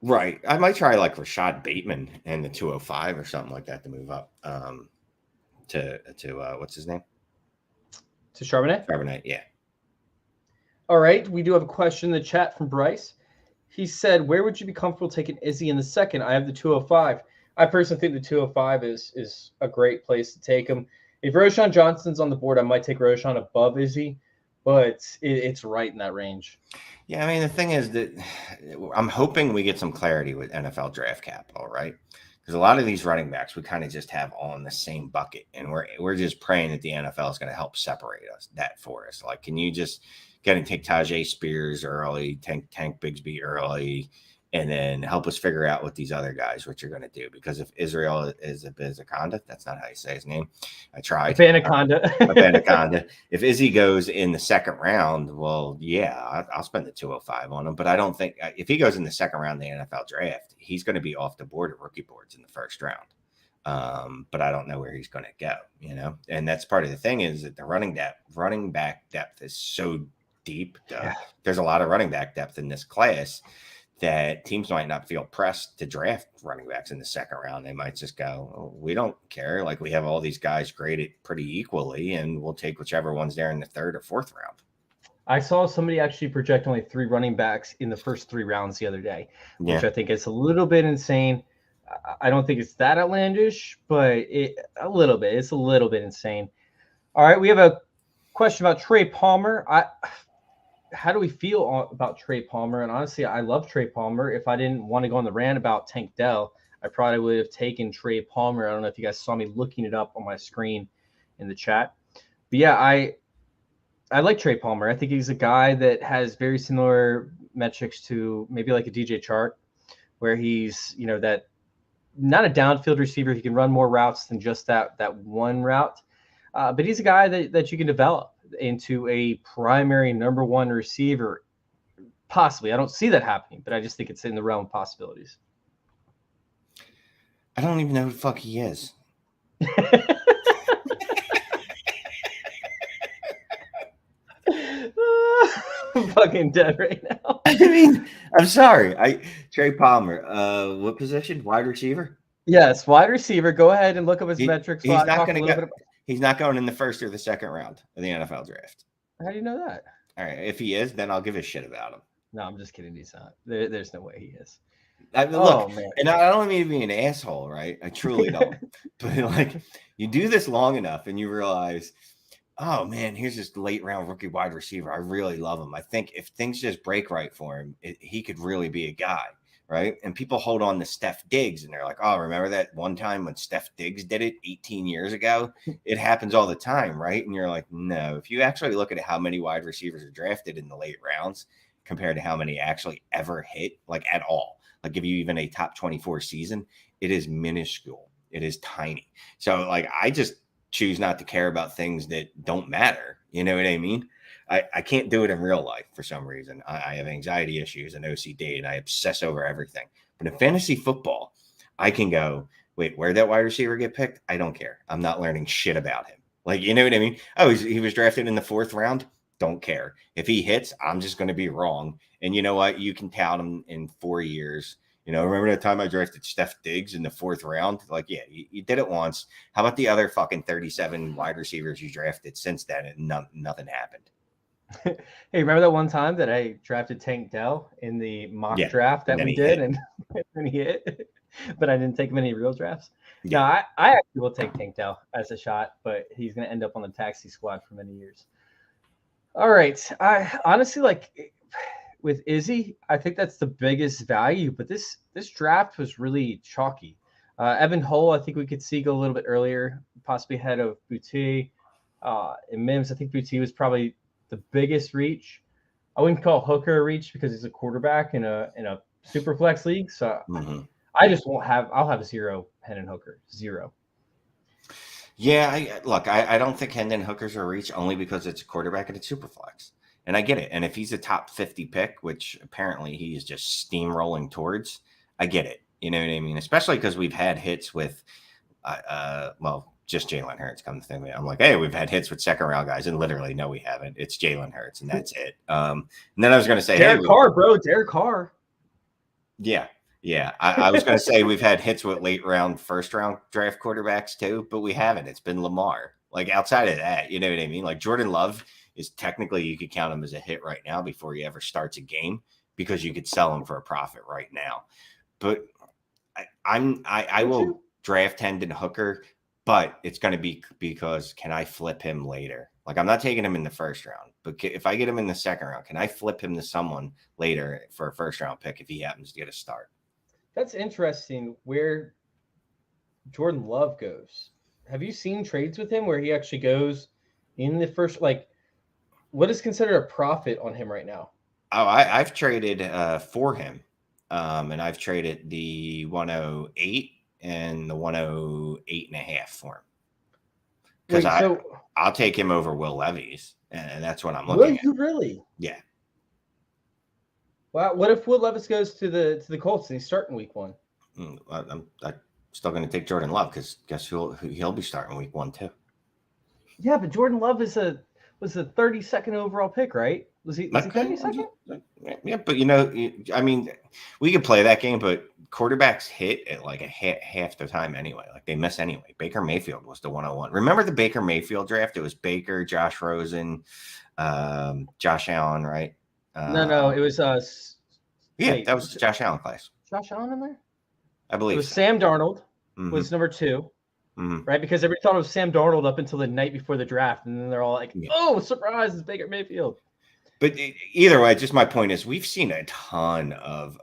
Right. I might try like Rashad Bateman and the 205 or something like that to move up to what's his name? To Charbonnet? Charbonnet, yeah. All right. We do have a question in the chat from Bryce. He said, where would you be comfortable taking Izzy in the second? I have the 205. I personally think the 205 is a great place to take him. If Roschon Johnson's on the board, I might take Roschon above Izzy, but it's right in that range. Yeah, I mean, the thing is that I'm hoping we get some clarity with NFL draft capital, right? Because a lot of these running backs we kind of just have all in the same bucket, and we're just praying that the NFL is going to help separate that for us. Like, can you just get and take Tajay Spears early, Tank Bigsby early, and then help us figure out what these other guys, what you're going to do? Because if Israel is a Bizaconda, that's not how you say his name. I tried. Anaconda. If Izzy goes in the second round, well, yeah, I'll spend the 205 on him. But I don't think if he goes in the second round of the NFL draft, he's going to be off the board of rookie boards in the first round. But I don't know where he's going to go, and that's part of the thing is that the running back depth is so deep. There's a lot of running back depth in this class that teams might not feel pressed to draft running backs in the second round. They might just go, oh, we don't care. Like, we have all these guys graded pretty equally, and we'll take whichever one's there in the third or fourth round. I saw somebody actually project only 3 running backs in the first 3 rounds the other day, which I think is a little bit insane. I don't think it's that outlandish, but it's a little bit insane. All right. We have a question about Trey Palmer. How do we feel about Trey Palmer? And honestly, I love Trey Palmer. If I didn't want to go on the rant about Tank Dell, I probably would have taken Trey Palmer. I don't know if you guys saw me looking it up on my screen in the chat. But yeah, I like Trey Palmer. I think he's a guy that has very similar metrics to maybe like a DJ Chark, where he's, that not a downfield receiver. He can run more routes than just that one route. But he's a guy that you can develop into a primary number 1 receiver, possibly. I don't see that happening, but I just think it's in the realm of possibilities. I don't even know who the fuck he is. I'm fucking dead right now. I mean, I'm sorry. Trey Palmer, what position? Wide receiver? Yes, wide receiver. Go ahead and look up his metrics. He's not going in the first or the second round of the NFL draft. How do you know that? All right. If he is, then I'll give a shit about him. No, I'm just kidding. He's not. There's no way he is. Look, man. And I don't mean to be an asshole, right? I truly don't. But like, you do this long enough and you realize, oh man, here's this late round rookie wide receiver. I really love him. I think if things just break right for him, he could really be a guy. Right. And people hold on to Steph Diggs and they're like, oh, remember that one time when Steph Diggs did it 18 years ago? It happens all the time. Right. And you're like, no, if you actually look at how many wide receivers are drafted in the late rounds compared to how many actually ever hit, like at all, like give you even a top 24 season, it is minuscule. It is tiny. So like, I just choose not to care about things that don't matter. You know what I mean? I can't do it in real life for some reason. I have anxiety issues and OCD, and I obsess over everything. But in fantasy football, I can go, wait, where'd that wide receiver get picked? I don't care. I'm not learning shit about him. Like, you know what I mean? Oh, he was drafted in the 4th round. Don't care. If he hits, I'm just going to be wrong. And you know what? You can tout him in 4 years. Remember that time I drafted Steph Diggs in the 4th round? Like, yeah, you did it once. How about the other fucking 37 wide receivers you drafted since then and nothing happened? Hey, remember that one time that I drafted Tank Dell in the mock draft that we did, and he hit, but I didn't take him any real drafts. Yeah. No, I actually will take Tank Dell as a shot, but he's going to end up on the taxi squad for many years. All right. I honestly with Izzy, I think that's the biggest value, but this draft was really chalky. Evan Hull, I think we could see go a little bit earlier, possibly ahead of Boutte. And Mims, I think Boutte was probably the biggest reach. I wouldn't call Hooker a reach because he's a quarterback in a SuperFlex league. So I just I'll have 0 Hendon Hooker, 0. Yeah, I don't think Hendon Hooker's a reach only because it's a quarterback and it's SuperFlex. And I get it. And if he's a top 50 pick, which apparently he is just steamrolling towards, I get it. You know what I mean? Especially because we've had hits with, just Jalen Hurts. Come to think of it, I'm like, hey, we've had hits with second round guys, and literally, no, we haven't. It's Jalen Hurts, and that's it. And then I was going to say, Derek Carr, bro, Derek Carr. Yeah. I was going to say we've had hits with late round, first round draft quarterbacks too, but we haven't. It's been Lamar. Like outside of that, you know what I mean? Like Jordan Love is technically, you could count him as a hit right now before he ever starts a game because you could sell him for a profit right now. But I will draft Hendon Hooker, but it's going to be because can I flip him later? Like I'm not taking him in the first round, but if I get him in the second round, can I flip him to someone later for a first round pick if he happens to get a start? That's interesting where Jordan Love goes. Have you seen trades with him where he actually goes in the first, like what is considered a profit on him right now? Oh, I've traded for him. And I've traded the 108 and the 108.5 for him. Because I'll take him over Will Levis, and that's what I'm looking at. Will you really? Yeah. Wow. What if Will Levis goes to the Colts and he's starting week 1? I'm still going to take Jordan Love because guess he'll be starting week 1 too. Yeah, but Jordan Love was a 32nd overall pick, right? Was he 32nd? Yeah, but I mean, we could play that game, but quarterbacks hit at like a half the time anyway. Like they miss anyway. Baker Mayfield was the 101. Remember the Baker Mayfield draft? It was Baker, Josh Rosen, Josh Allen, right? No, it was that was Josh Allen class. Josh Allen in there? I believe it was Sam Darnold was number 2. Right, because everybody thought it was Sam Darnold up until the night before the draft, and then they're all like, "Oh, surprise! It's Baker Mayfield." But either way, just my point is, we've seen a ton of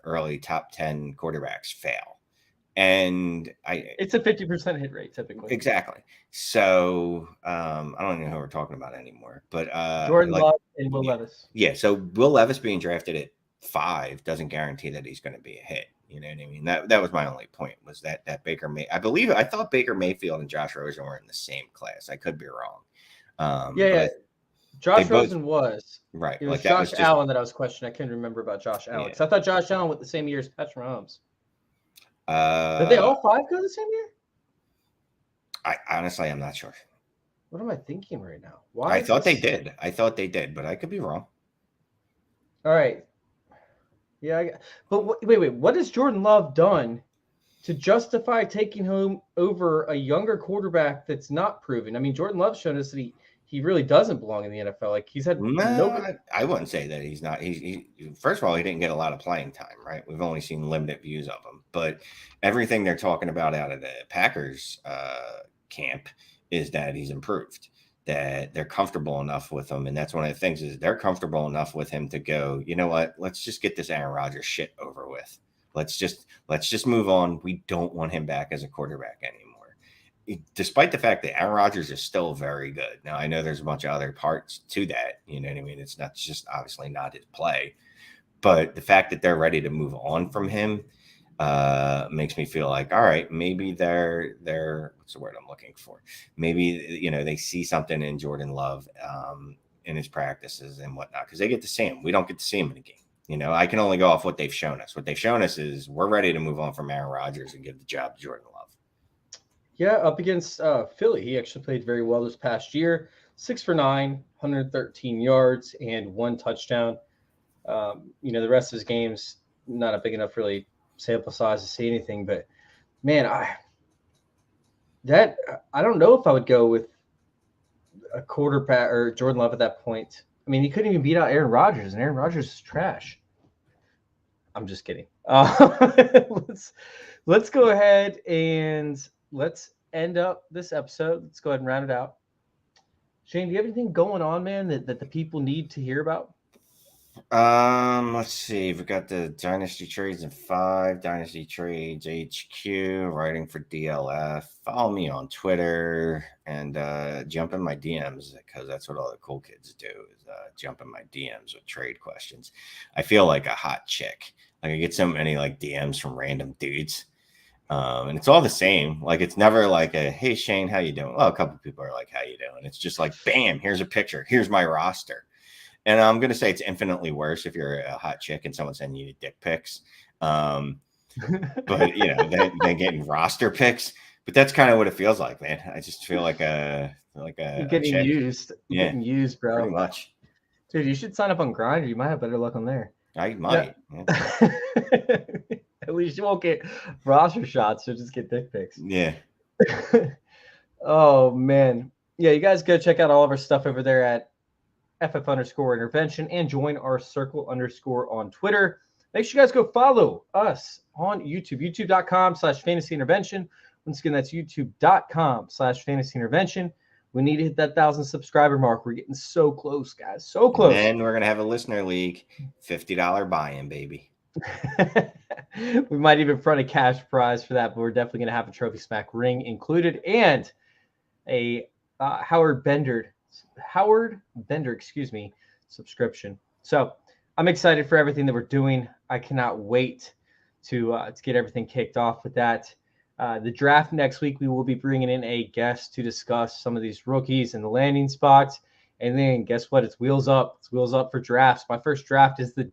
early top 10 quarterbacks fail, and it's a 50% hit rate typically. Exactly. So I don't even know who we're talking about anymore. But Jordan Love and Will Levis. Yeah. So Will Levis being drafted at 5 doesn't guarantee that he's going to be a hit. You know what I mean? That was my only point, was that Baker I thought Baker Mayfield and Josh Rosen were in the same class. I could be wrong. Yeah. Josh Rosen was. Right. It was Josh Allen that I was questioning. I couldn't remember about Josh Allen. Because I thought Josh Allen went the same year as Patrick Mahomes. Did they all 5 go the same year? I'm not sure. What am I thinking right now? Why? I thought they did, but I could be wrong. All right. Yeah, but wait. What has Jordan Love done to justify taking home over a younger quarterback that's not proven? I mean, Jordan Love's shown us that he really doesn't belong in the NFL. Like he's had I wouldn't say that he's not. He first of all, he didn't get a lot of playing time, right? We've only seen limited views of him, but everything they're talking about out of the Packers camp is that he's improved, that they're comfortable enough with him. And that's one of the things, is they're comfortable enough with him to go, you know what, let's just get this Aaron Rodgers shit over with. Let's just move on. We don't want him back as a quarterback anymore. Despite the fact that Aaron Rodgers is still very good. Now, I know there's a bunch of other parts to that. You know what I mean? It's not just obviously not his play, but the fact that they're ready to move on from him makes me feel like, all right, maybe they're what's the word I'm looking for? Maybe, they see something in Jordan Love in his practices and whatnot, because they get to see him. We don't get to see him in a game. I can only go off what they've shown us. What they've shown us is we're ready to move on from Aaron Rodgers and give the job to Jordan Love. Yeah, up against Philly, he actually played very well this past year. 6 for 9, 113 yards and 1 touchdown. The rest of his games, not a big enough really sample size to see anything, but man, I don't know if I would go with a quarterback or Jordan Love at that point. I mean, he couldn't even beat out Aaron Rodgers, and Aaron Rodgers is trash. I'm just kidding. Let's go ahead and let's end up this episode. Let's go ahead and round it out. Shane, do you have anything going on, man, that the people need to hear about? Let's see. We've got the Dynasty Trades in 5, Dynasty Trades HQ, writing for DLF. Follow me on Twitter and jump in my DMs, because that's what all the cool kids do, is jump in my DMs with trade questions. I feel like a hot chick. Like, I get so many like DMs from random dudes. And it's all the same. Like, it's never like a, hey Shane, how you doing? Well, a couple people are like, how you doing? It's just like, bam, here's a picture. Here's my roster. And I'm going to say it's infinitely worse if you're a hot chick and someone's sending you dick pics. But, you know, then getting roster picks. But that's kind of what it feels like, man. I just feel like you're getting used. You're getting used, bro. Pretty much. Dude, you should sign up on Grindr. You might have better luck on there. I might. Yeah. At least you won't get roster shots. You'll just get dick pics. Yeah. Oh, man. Yeah, you guys go check out all of our stuff over there at FF_intervention and join our circle_ on Twitter. Make sure you guys go follow us on YouTube, youtube.com/fantasyintervention. Once again, that's youtube.com/fantasyintervention. We need to hit that 1,000 subscriber mark. We're getting so close, guys. So close. And we're going to have a listener league, $50 buy-in, baby. We might even front a cash prize for that, but we're definitely going to have a Trophy Smack ring included and a Howard Bender, subscription. So I'm excited for everything that we're doing. I cannot wait to get everything kicked off with that. The draft next week, we will be bringing in a guest to discuss some of these rookies and the landing spots. And then guess what? It's wheels up. It's wheels up for drafts. My first draft is the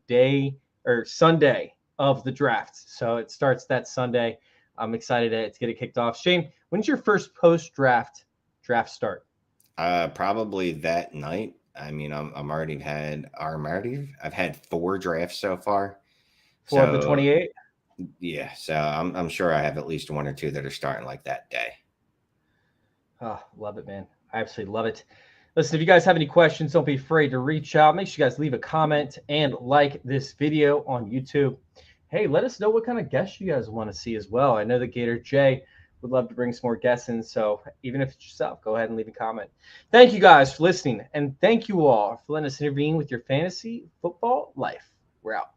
Sunday of the draft. So it starts that Sunday. I'm excited to get it kicked off. Shane, when's your first post-draft start? Probably that night. I mean, I've had 4 drafts so far. 4 of the 28? Yeah, so I'm sure I have at least 1 or 2 that are starting like that day. Oh, love it, man. I absolutely love it. Listen, if you guys have any questions, don't be afraid to reach out. Make sure you guys leave a comment and like this video on YouTube. Hey, let us know what kind of guests you guys want to see as well. I know that Gator J would love to bring some more guests in, so even if it's yourself, go ahead and leave a comment. Thank you guys for listening, and thank you all for letting us intervene with your fantasy football life. We're out.